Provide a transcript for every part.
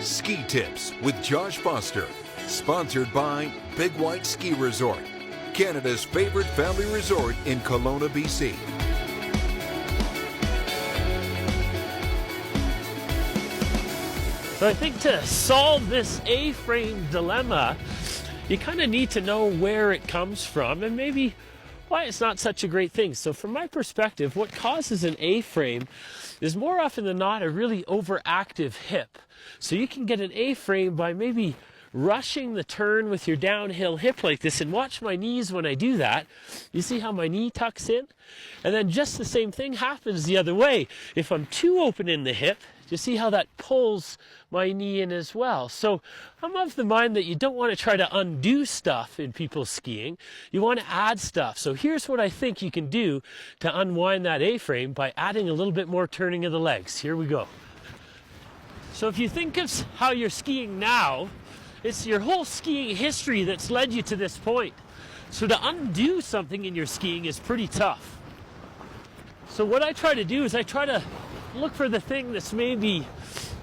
Ski Tips with Josh Foster, sponsored by Big White Ski Resort, Canada's favorite family resort in Kelowna, BC. So I think to solve this A-frame dilemma, you kind of need to know where it comes from and maybe why it's not such a great thing. So from my perspective, what causes an A-frame is more often than not a really overactive hip. So you can get an A-frame by maybe rushing the turn with your downhill hip like this, and watch my knees when I do that. You see how my knee tucks in? And then just the same thing happens the other way. If I'm too open in the hip, you see how that pulls my knee in as well. So I'm of the mind that you don't want to try to undo stuff in people skiing. You want to add stuff. So here's what I think you can do to unwind that A-frame by adding a little bit more turning of the legs. Here we go. So if you think of how you're skiing now, it's your whole skiing history that's led you to this point. So to undo something in your skiing is pretty tough. So what I try to do is I try to look for the thing that's maybe,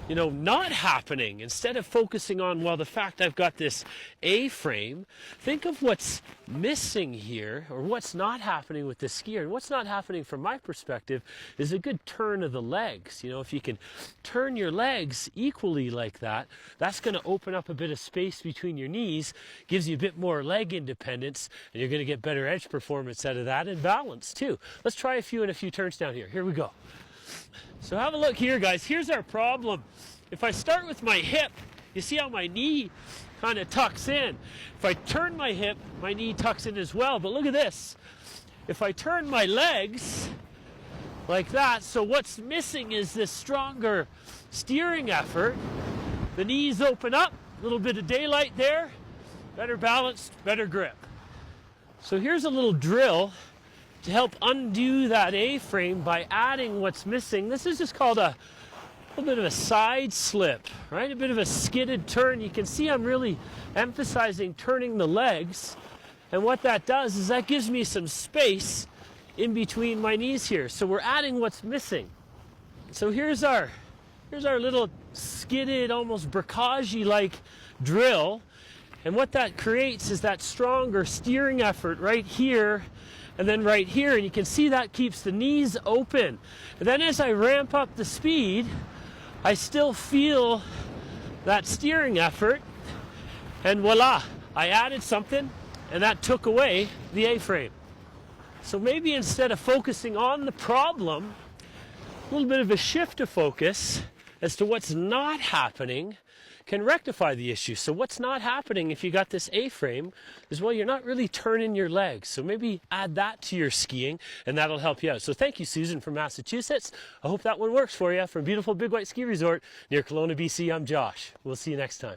not happening. Instead of focusing on, well, the fact I've got this A-frame, think of what's missing here, or what's not happening with the skier. And what's not happening from my perspective is a good turn of the legs. If you can turn your legs equally like that, that's going to open up a bit of space between your knees, gives you a bit more leg independence, and you're going to get better edge performance out of that, and balance too. Let's try a few turns down here. Here we go. So have a look here, guys. Here's our problem. If I start with my hip, you see how my knee kind of tucks in. If I turn my hip, my knee tucks in as well. But look at this. If I turn my legs like that, so what's missing is this stronger steering effort. The knees open up, a little bit of daylight there, better balance, better grip. So here's a little drill to help undo that A-frame by adding what's missing. This is just called a little bit of a side slip, right? A bit of a skidded turn. You can see I'm really emphasizing turning the legs. And what that does is that gives me some space in between my knees here. So we're adding what's missing. So here's our little skidded, almost bricage-like drill. And what that creates is that stronger steering effort right here and then right here, and you can see that keeps the knees open. And then as I ramp up the speed, I still feel that steering effort, and voila, I added something, and that took away the A-frame. So maybe instead of focusing on the problem, a little bit of a shift of focus as to what's not happening can rectify the issue. So what's not happening if you got this A-frame is, well, you're not really turning your legs. So maybe add that to your skiing, and that'll help you out. So thank you, Susan from Massachusetts. I hope that one works for you. From beautiful Big White Ski Resort near Kelowna, BC, I'm Josh. We'll see you next time.